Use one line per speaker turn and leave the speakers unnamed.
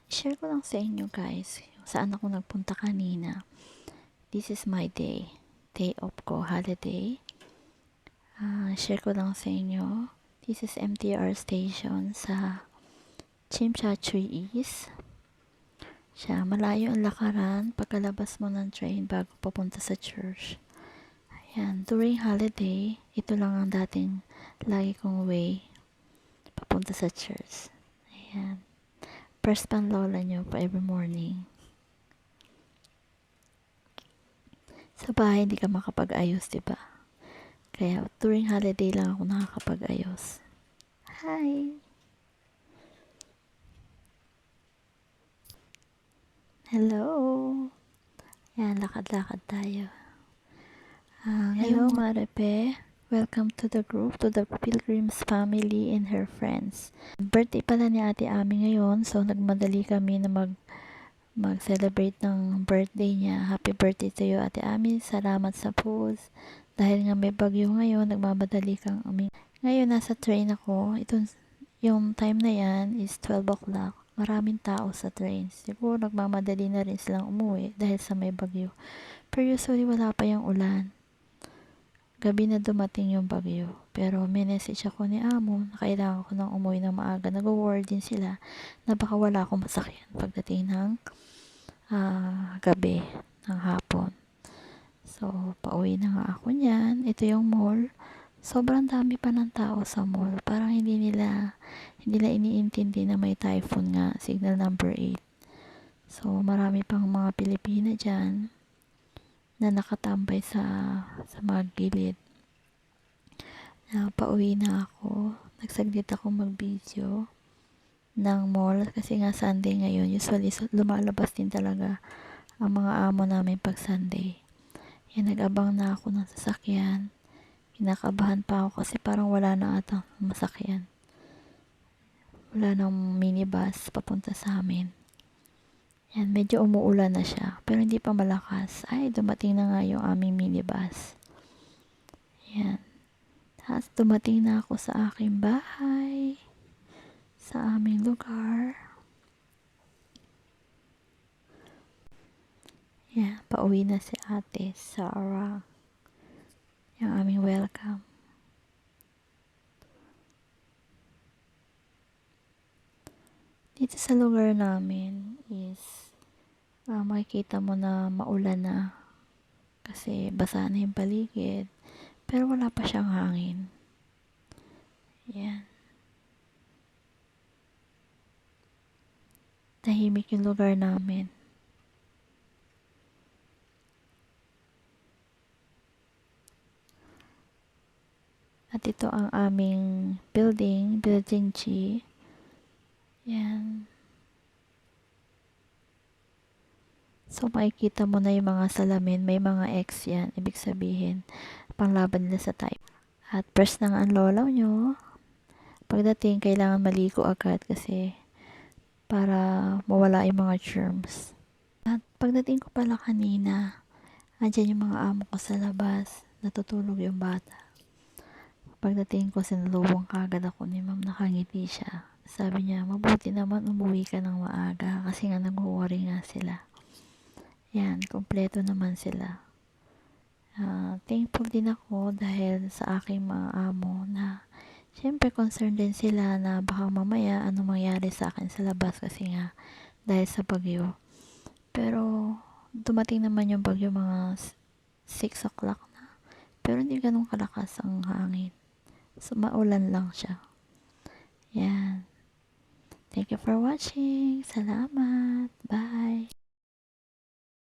share ko lang sa inyo guys, saan ako nagpunta kanina. This is my day off ko, holiday. Share ko lang sa inyo. This is MTR station sa Chimchachoy East. Siya, malayo ang lakaran pagkalabas mo ng train bago papunta sa church. Ayan, during holiday, ito lang ang dating lagi kong way papunta sa church. Ayan. First panlola nyo pa every morning. Sa bahay, hindi ka makapag-ayos, diba? Kaya, during holiday lang ako nakakapag-ayos. Hi! Hello! Yan, lakad-lakad tayo. Hello, Marepe. Welcome to the group, to the Pilgrims family and her friends. Birthday pala ni Ate Ami ngayon, so nagmadali kami na mag-celebrate ng birthday niya. Happy birthday to you, Ate Ami. Salamat sa post. Dahil nga may bagyo ngayon, nagmamadali kang Ngayon, nasa train ako. Yung time na yan is 12 o'clock. Maraming tao sa train. Siguro nagmamadali na rin silang umuwi dahil sa may bagyo. Pero usually wala pa yung ulan. Gabi na dumating yung bagyo. Pero may message ako ni Amo na kailangan ko nang umuwi ng maaga. Nag-worry din sila na baka wala akong masakyan pagdating ng gabi, ng hapon. So, pauwi na nga ako niyan. Ito yung mall. Sobrang dami pa ng tao sa mall. Parang hindi nila iniintindi na may typhoon nga, signal number 8. So, marami pang mga Pilipina dyan na nakatambay sa mga gilid. Pauwi na ako. Nagsaglit ako mag-video ng mall kasi nga Sunday ngayon. Usually, lumalabas din talaga ang mga amo namin pag Sunday. Yan, nag-abang na ako ng sasakyan. Kinakabahan pa ako kasi parang wala na atang masakyan. Wala nang minibus papunta sa amin. Yan, medyo umuulan na siya. Pero hindi pa malakas. Ay, dumating na nga yung aming minibus. Yan. Tapos dumating na ako sa aking bahay. Sa aming lugar. Yan, pauwi na si Ate Sarah. Yung aming welcome. Dito sa lugar namin is makikita mo na maulan na kasi basa na yung paligid pero wala pa siyang hangin. Yan. Tahimik yung lugar namin. At ito ang aming building G. Yan. So, makikita mo na yung mga salamin. May mga X yan. Ibig sabihin, panglaban nila sa type. At press na nga ang lolaw nyo. Pagdating, kailangan maligo agad kasi para mawala yung mga germs. At pagdating ko pala kanina, andyan yung mga amo ko sa labas. Natutulog yung bata. Pagdating ko, sinalubong kagad ako ni ma'am, nakangiti siya. Sabi niya, mabuti naman umuwi ka ng maaga kasi nga nag-worry nga sila. Yan, kompleto naman sila. Thankful din ako dahil sa aking mga amo na syempre concerned din sila na baka mamaya ano mangyari sa akin sa labas kasi nga dahil sa bagyo. Pero dumating naman yung bagyo mga 6 o'clock na. Pero hindi ganun kalakas ang hangin. So, maulan lang siya. Yan. Thank you for watching. Salamat. Bye.